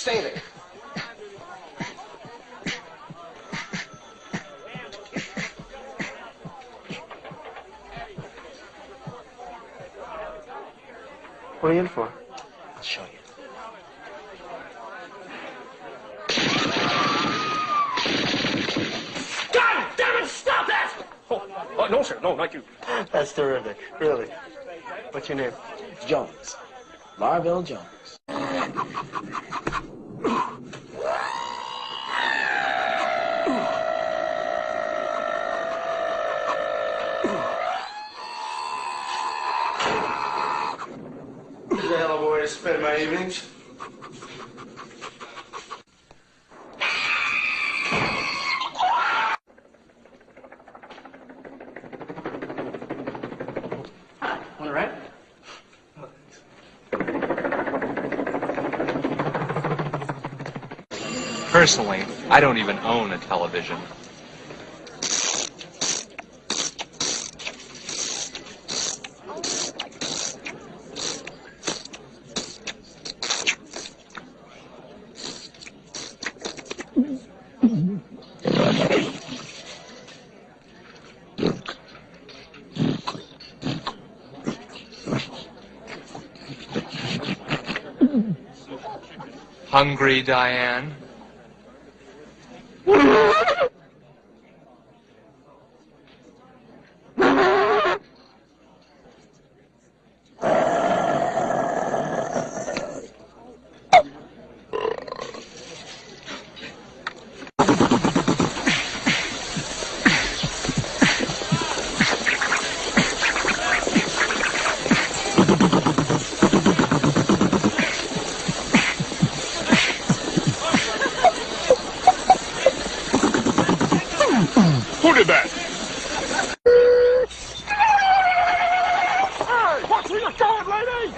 Stay there. What are you in for? I'll show you. God damn it! Stop that! Oh, no, sir. No, not you. That's terrific. Really. What's your name? Jones. Marvell Jones. This is a hell of a way to spend my evenings. Want a ride? Personally, I don't even own a television. Hungry, Diane? Who did that? Hey, watch where you're going, lady!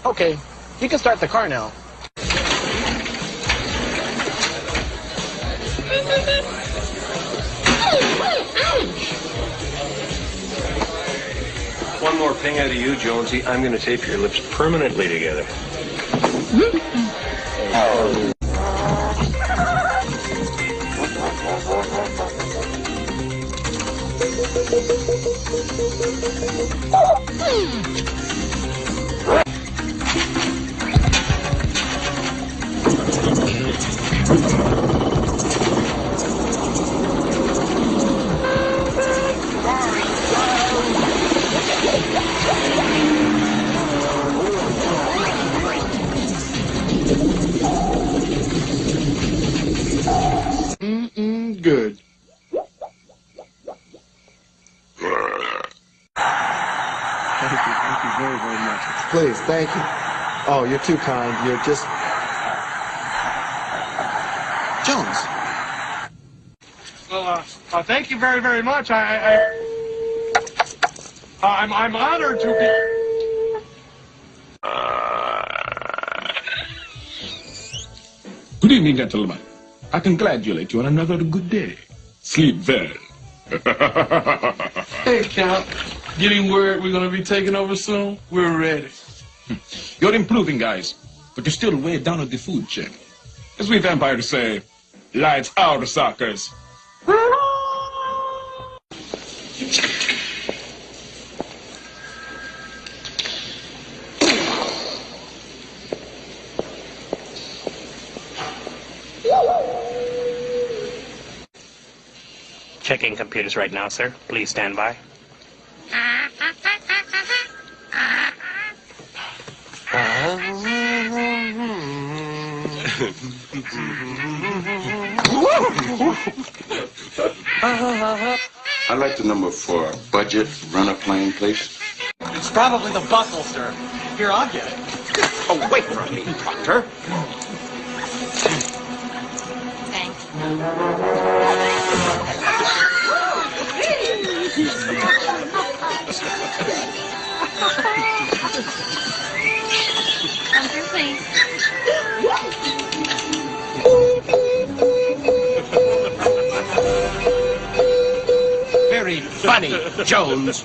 Okay, you can start the car now. One more ping out of you, Jonesy. I'm going to tape your lips permanently together. Good. Thank you very, very much. Please, thank you. Oh, you're too kind. You're just... Jones. Well, thank you very, very much. I'm honored to be... Good evening, gentlemen. I congratulate you on another good day. Sleep well. Hey, Count. Getting word we're going to be taking over soon? We're ready. You're improving, guys, but you're still way down at the food chain. As we vampires say, lights out, suckers. Checking computers right now, sir. Please stand by. I'd like the number for budget runner plane, please. It's probably the buckle, sir. Here, I'll get it. Away from me, Proctor. Thanks. Come through, please. funny, Jones.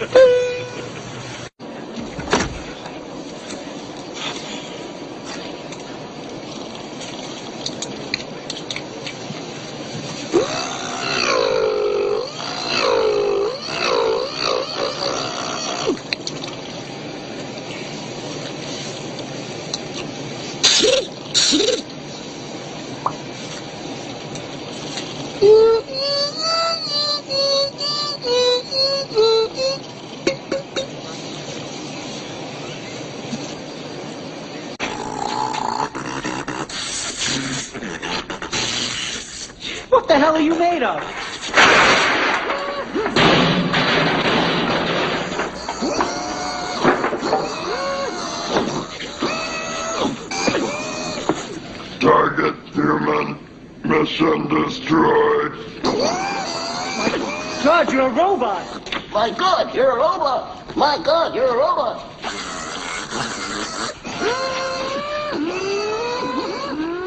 What the hell are you made of? Target human. Mission destroyed. God, you're a robot. My God, you're a robot. My God, you're a robot.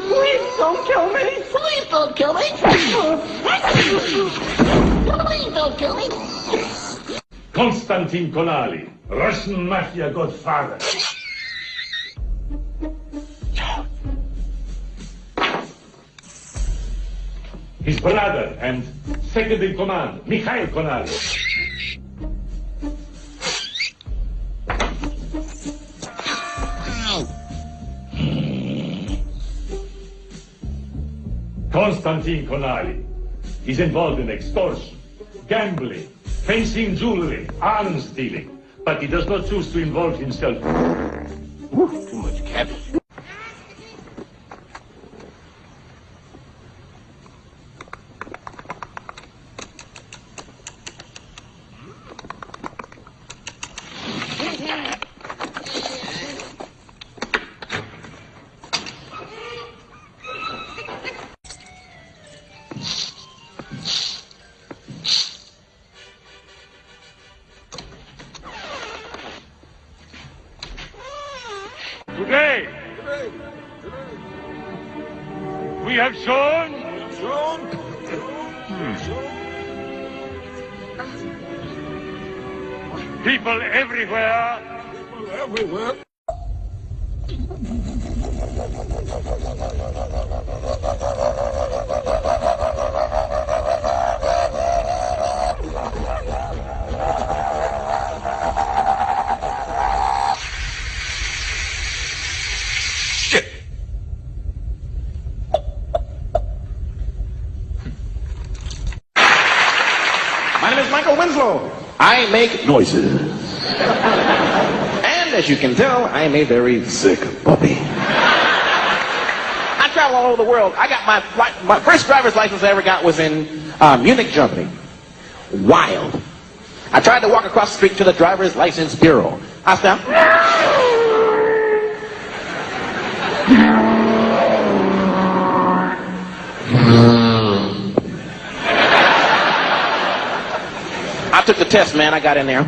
Please don't kill me. Please don't kill me. Please don't kill me. Konstantin Konali, Russian mafia godfather. His brother and second in command, Mikhail Konali. Konstantin Konali is involved in extortion, gambling, fencing jewelry, arms dealing, but he does not choose to involve himself. Too much cabbage. Today, we have shown people everywhere. My name is Michael Winslow. I make noises. And as you can tell, I am a very sick puppy. I travel all over the world. I got my first driver's license I ever got was in Munich, Germany. Wild. I tried to walk across the street to the driver's license bureau. I stopped. I took the test, man. I got in there.